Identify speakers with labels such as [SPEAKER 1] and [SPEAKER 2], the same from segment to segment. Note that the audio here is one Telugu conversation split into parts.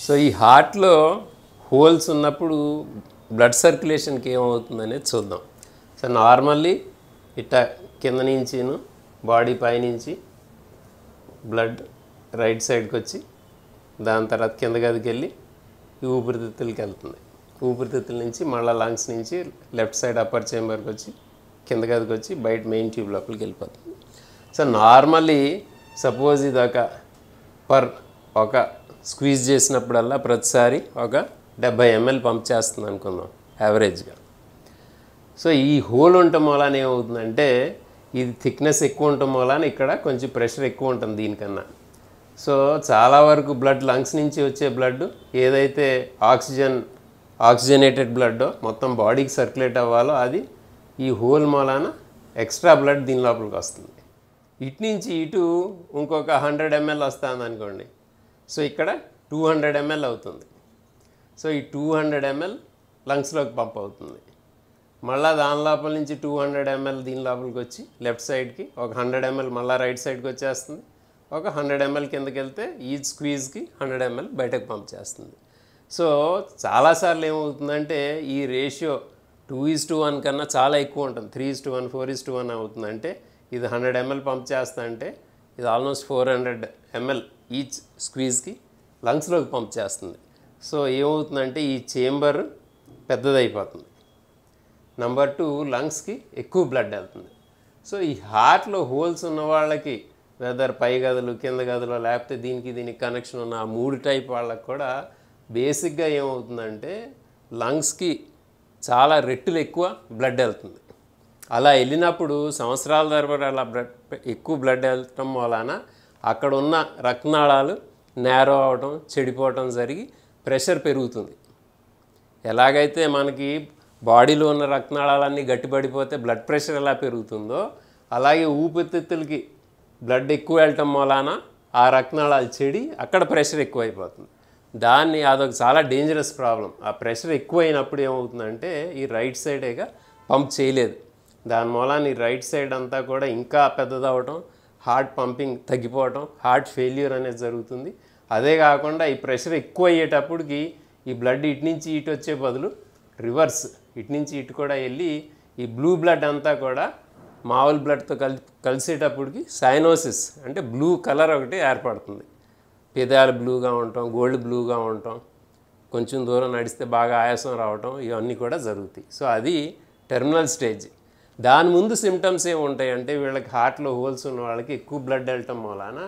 [SPEAKER 1] సో ఈ హార్ట్లో హోల్స్ ఉన్నప్పుడు బ్లడ్ సర్క్యులేషన్కి ఏమవుతుందనేది చూద్దాం. సో నార్మల్లీ ఇట్లా కింద నుంచిను బాడీ పైనుంచి బ్లడ్ రైట్ సైడ్కి వచ్చి దాని తర్వాత కింద గదికి వెళ్ళి ఈ ఊపిరితిత్తులకి వెళ్తుంది. ఊపిరితిత్తుల నుంచి మళ్ళీ లంగ్స్ నుంచి లెఫ్ట్ సైడ్ అప్పర్ చేంబర్కి వచ్చి కింద గదికి వచ్చి బయట మెయిన్ ట్యూబ్ లోపలికి వెళ్ళిపోతుంది. సో నార్మల్లీ సపోజ్ ఇది ఒక స్క్వీజ్ చేసినప్పుడల్లా ప్రతిసారి ఒక 70 ml పంప్ చేస్తుంది అనుకుందాం యావరేజ్గా. సో ఈ హోల్ ఉండటం వలన ఏమవుతుందంటే ఇది థిక్నెస్ ఎక్కువ ఉండటం వలన ఇక్కడ కొంచెం ప్రెషర్ ఎక్కువ ఉంటుంది దీనికన్నా. సో చాలా వరకు బ్లడ్ లంగ్స్ నుంచి వచ్చే బ్లడ్ ఏదైతే ఆక్సిజనేటెడ్ బ్లడ్ మొత్తం బాడీకి సర్క్యులేట్ అవ్వాలో అది ఈ హోల్ మూలాన ఎక్స్ట్రా బ్లడ్ దీని లోపలికి వస్తుంది. ఇటు నుంచి ఇటు ఇంకొక 100 ml వస్తుంది అనుకోండి. సో ఇక్కడ 200 ml అవుతుంది. సో ఈ 200 ml లంగ్స్లోకి పంప్ అవుతుంది. మళ్ళీ దాని లోపల నుంచి 200 ml దీని లోపలికి వచ్చి లెఫ్ట్ సైడ్కి ఒక 100 ml మళ్ళీ రైట్ సైడ్కి వచ్చేస్తుంది. ఒక 100 ml కిందకి వెళ్తే ఈ స్క్వీజ్కి 100 ml బయటకు పంప్ చేస్తుంది. సో చాలాసార్లు ఏమవుతుందంటే ఈ రేషియో 2:1 కన్నా చాలా ఎక్కువ ఉంటుంది. 3:1 4:1 అవుతుందంటే ఇది 100 ml పంప్ చేస్తా అంటే ఇది ఆల్మోస్ట్ 400 ml ఈచ్ స్క్వీజ్కి లంగ్స్లోకి పంప్ చేస్తుంది. సో ఏమవుతుందంటే ఈ చేంబర్ పెద్దదైపోతుంది. నెంబర్ 2 లంగ్స్కి ఎక్కువ బ్లడ్ వెళ్తుంది. సో ఈ హార్ట్లో హోల్స్ ఉన్న వాళ్ళకి వెదర్ పై గదులు కింద గదులు లేకపోతే దీనికి కనెక్షన్ ఉన్న ఆ 3 టైప్ వాళ్ళకి కూడా బేసిక్గా ఏమవుతుందంటే లంగ్స్కి చాలా రెట్లు ఎక్కువ బ్లడ్ వెళ్తుంది. అలా వెళ్ళినప్పుడు సంవత్సరాల తరబడి అలా ఎక్కువ బ్లడ్ వెళ్ళటం వలన అక్కడ ఉన్న రక్తనాళాలు నేరో అవడం చెడిపోవటం జరిగి ప్రెషర్ పెరుగుతుంది. ఎలాగైతే మనకి బాడీలో ఉన్న రక్తనాళాలన్నీ గట్టిపడిపోతే బ్లడ్ ప్రెషర్ ఎలా పెరుగుతుందో అలాగే ఊపిరితిత్తులకి బ్లడ్ ఎక్కువ వెళ్ళటం వలన ఆ రక్తనాళాలు చెడి అక్కడ ప్రెషర్ ఎక్కువైపోతుంది. అదొక చాలా డేంజరస్ ప్రాబ్లం. ఆ ప్రెషర్ ఎక్కువైనప్పుడు ఏమవుతుందంటే ఈ రైట్ సైడేగా పంప్ చేయలేదు. దాని మూలాన ఈ రైట్ సైడ్ అంతా కూడా ఇంకా పెద్దదవటం, హార్ట్ పంపింగ్ తగ్గిపోవటం, హార్ట్ ఫెయిల్యూర్ అనేది జరుగుతుంది. అదే కాకుండా ఈ ప్రెషర్ ఎక్కువ అయ్యేటప్పటికి ఈ బ్లడ్ ఇటు నుంచి ఇటు వచ్చే బదులు రివర్స్ ఇటు నుంచి ఇటు కూడా వెళ్ళి ఈ బ్లూ బ్లడ్ అంతా కూడా మామూలు బ్లడ్తో కలిసేటప్పటికి సైనోసిస్ అంటే బ్లూ కలర్ ఒకటి ఏర్పడుతుంది. పెదాలు బ్లూగా ఉండటం, గోల్డ్ బ్లూగా ఉండటం, కొంచెం దూరం నడిస్తే బాగా ఆయాసం రావటం ఇవన్నీ కూడా జరుగుతాయి. సో అది టెర్మినల్ స్టేజ్. దాని ముందు సిమ్టమ్స్ ఏముంటాయంటే వీళ్ళకి హార్ట్లో హోల్స్ ఉన్న వాళ్ళకి ఎక్కువ బ్లడ్ వెళ్ళటం వలన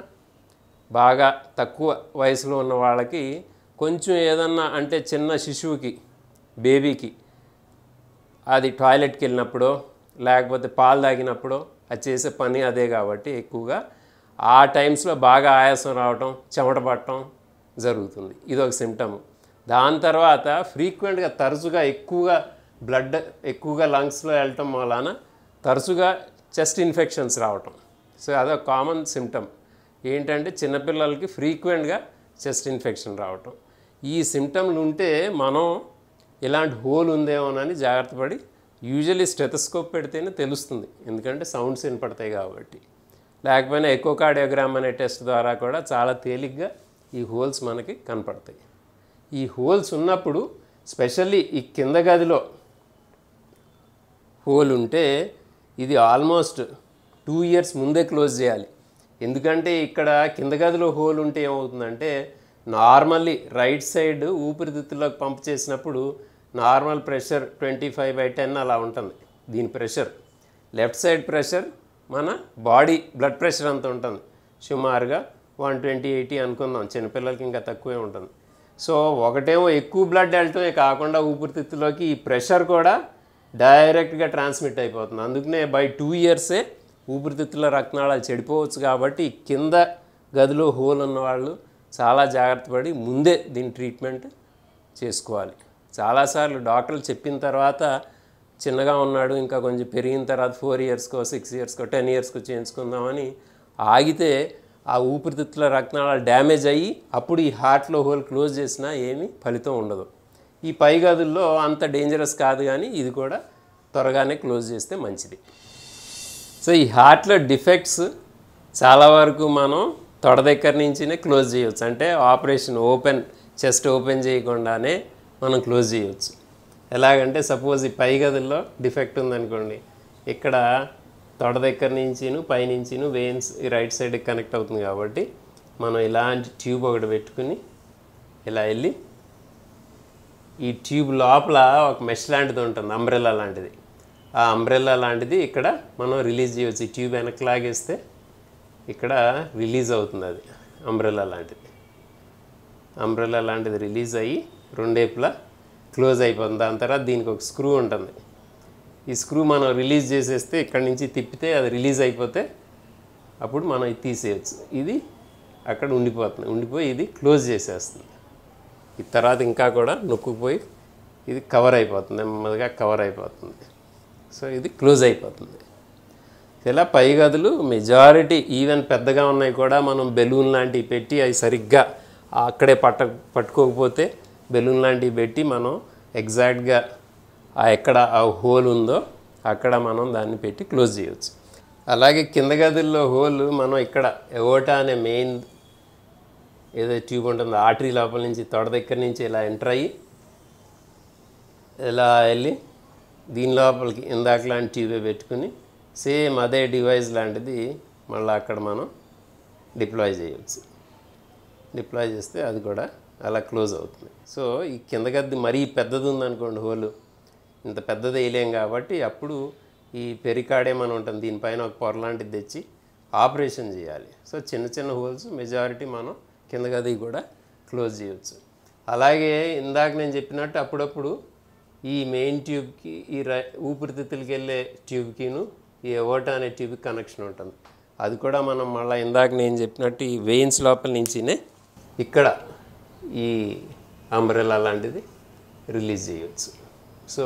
[SPEAKER 1] బాగా తక్కువ వయసులో ఉన్న వాళ్ళకి కొంచెం ఏదన్నా అంటే చిన్న శిశువుకి బేబీకి అది టాయిలెట్కి వెళ్ళినప్పుడు లేకపోతే పాలు తాగినప్పుడు అది చేసే పని అదే కాబట్టి ఎక్కువగా ఆ టైమ్స్లో బాగా ఆయాసం రావటం, చెమట పట్టడం జరుగుతుంది. ఇదొక సిమ్టమ్. దాని తర్వాత ఫ్రీక్వెంట్గా తరచుగా బ్లడ్ ఎక్కువగా లంగ్స్లో వెళ్ళటం వలన తరచుగా చెస్ట్ ఇన్ఫెక్షన్స్ రావటం. సో అదొక కామన్ సిమ్టమ్. ఏంటంటే చిన్నపిల్లలకి ఫ్రీక్వెంట్గా చెస్ట్ ఇన్ఫెక్షన్ రావటం. ఈ సిమ్టమ్లు ఉంటే మనం ఇలాంటి హోల్ ఉందేమోనని జాగ్రత్త పడి యూజువల్లీ స్టెథోస్కోప్ పెడితేనే తెలుస్తుంది. ఎందుకంటే సౌండ్స్ వినపడతాయి కాబట్టి. లేకపోయినా ఎకోకార్డియోగ్రామ్ అనే టెస్ట్ ద్వారా కూడా చాలా తేలిగ్గా ఈ హోల్స్ మనకి కనపడతాయి. ఈ హోల్స్ ఉన్నప్పుడు స్పెషల్లీ ఈ కింద గదిలో హోల్ ఉంటే ఇది ఆల్మోస్ట్ 2 years ముందే క్లోజ్ చేయాలి. ఎందుకంటే ఇక్కడ కింద గదిలో హోల్ ఉంటే ఏమవుతుందంటే నార్మల్లీ రైట్ సైడ్ ఊపిరితిత్తుల్లోకి పంప్ చేసినప్పుడు నార్మల్ ప్రెషర్ 25/10 అలా ఉంటుంది దీని ప్రెషర్. లెఫ్ట్ సైడ్ ప్రెషర్ మన బాడీ బ్లడ్ ప్రెషర్ అంత ఉంటుంది, సుమారుగా 120/80 అనుకుందాం. చిన్నపిల్లలకి ఇంకా తక్కువే ఉంటుంది. సో ఒకటేమో ఎక్కువ బ్లడ్ వెళ్ళటమే కాకుండా ఊపిరితిత్తులోకి ఈ ప్రెషర్ కూడా డైరెక్ట్గా ట్రాన్స్మిట్ అయిపోతుంది. అందుకనే బై 2 years ఊపిరితిత్తుల రక్తనాళాలు చెడిపోవచ్చు. కాబట్టి కింద గదిలో హోల్ ఉన్నవాళ్ళు చాలా జాగ్రత్త పడి ముందే దీని ట్రీట్మెంట్ చేసుకోవాలి. చాలాసార్లు డాక్టర్లు చెప్పిన తర్వాత చిన్నగా ఉన్నాడు ఇంకా కొంచెం పెరిగిన తర్వాత 4 yearsకో 6 yearsకో 10 yearsకో చేయించుకుందామని ఆగితే ఆ ఊపిరితిత్తుల రక్తనాళాలు డ్యామేజ్ అయ్యి అప్పుడు ఈ హార్ట్లో హోల్ క్లోజ్ చేసినా ఏమీ ఫలితం ఉండదు. ఈ పై గదుల్లో అంత డేంజరస్ కాదు, కానీ ఇది కూడా త్వరగానే క్లోజ్ చేస్తే మంచిది. సో ఈ హార్ట్లో డిఫెక్ట్స్ చాలా వరకు మనం తొడ దగ్గర నుంచినే క్లోజ్ చేయవచ్చు. అంటే ఆపరేషన్ ఓపెన్ చెస్ట్ ఓపెన్ చేయకుండానే మనం క్లోజ్ చేయవచ్చు. ఎలాగంటే సపోజ్ ఈ పై గదుల్లో డిఫెక్ట్ ఉందనుకోండి, ఇక్కడ తొడ దగ్గర నుంచిను పైనుంచిను వెయిన్స్ ఈ రైట్ సైడ్కి కనెక్ట్ అవుతుంది కాబట్టి మనం ఇలాంటి ట్యూబ్ ఒకటి పెట్టుకుని ఇలా వెళ్ళి ఈ ట్యూబ్ లోపల ఒక మెష్ లాంటిది ఉంటుంది, అంబ్రెల్లా లాంటిది. ఆ అంబ్రెల్లా లాంటిది ఇక్కడ మనం రిలీజ్ చేయవచ్చు. ఈ ట్యూబ్ వెనక్కి లాగేస్తే ఇక్కడ రిలీజ్ అవుతుంది, అది అంబ్రెల్లా లాంటిది. అంబ్రెల్లా లాంటిది రిలీజ్ అయ్యి రెండేపులా క్లోజ్ అయిపోతుంది. దాని తర్వాత దీనికి ఒక స్క్రూ ఉంటుంది. ఈ స్క్రూ మనం రిలీజ్ చేసేస్తే ఇక్కడి నుంచి తిప్పితే అది రిలీజ్ అయిపోతే అప్పుడు మనం ఇది తీసేయచ్చు. ఇది అక్కడ ఉండిపోయి ఇది క్లోజ్ చేసేస్తుంది. ఈ తర్వాత ఇంకా కూడా నొక్కుపోయి ఇది కవర్ అయిపోతుంది, నెమ్మదిగా కవర్ అయిపోతుంది. సో ఇది క్లోజ్ అయిపోతుంది. ఇలా పై గదులు మెజారిటీ ఈవెన్ పెద్దగా ఉన్నాయి కూడా మనం బెలూన్ లాంటివి పెట్టి అవి సరిగ్గా అక్కడే పట్టుకోకపోతే బెలూన్ లాంటివి పెట్టి మనం ఎగ్జాక్ట్గా ఎక్కడ ఆ హోల్ ఉందో అక్కడ మనం దాన్ని పెట్టి క్లోజ్ చేయవచ్చు. అలాగే కింద గదుల్లో హోల్ మనం ఇక్కడ ఎవోటా అనే మెయిన్ ఏదో ట్యూబ్ ఉంటుందో ఆర్టరీ లోపల నుంచి తొడ దగ్గర నుంచి ఇలా ఎంటర్ అయ్యి ఇలా వెళ్ళి దీని లోపలికి ఇందాక లాంటి ట్యూబే పెట్టుకుని సేమ్ అదే డివైస్ లాంటిది మళ్ళీ అక్కడ మనం డిప్లాయ్ చేయవచ్చు. డిప్లాయ్ చేస్తే అది కూడా అలా క్లోజ్ అవుతుంది. సో ఈ కింద గది మరీ పెద్దది ఉందనుకోండి, హోలు ఇంత పెద్దది వేయలేం కాబట్టి అప్పుడు ఈ పెరికార్డియం అని ఉంటుంది, దీనిపైన ఒక పొర లాంటిది తెచ్చి ఆపరేషన్ చేయాలి. సో చిన్న చిన్న హోల్స్ మెజారిటీ మనం కింద గది కూడా క్లోజ్ చేయవచ్చు. అలాగే ఇందాక నేను చెప్పినట్టు అప్పుడప్పుడు ఈ మెయిన్ ట్యూబ్కి ఈ ఊపిరితిత్తులకి వెళ్ళే ట్యూబ్కిను ఈ ఎవోటా అనే ట్యూబ్కి కనెక్షన్ ఉంటుంది. అది కూడా మనం మళ్ళీ ఇందాక నేను చెప్పినట్టు ఈ వెయిన్స్ లోపల నుంచినే ఇక్కడ ఈ అంబ్రెల్లా లాంటిది రిలీజ్ చేయవచ్చు. సో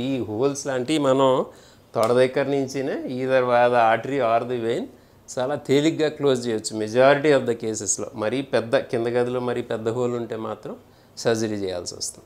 [SPEAKER 1] ఈ హోల్స్ లాంటివి మనం తొడ దగ్గర నుంచినే either via the artery or the vein చాలా తేలిగ్గా క్లోజ్ చేయవచ్చు మెజారిటీ ఆఫ్ ద కేసెస్లో. మరీ పెద్ద కింద గదిలో మరీ పెద్ద హోల్ ఉంటే మాత్రం సర్జరీ చేయాల్సి వస్తుంది.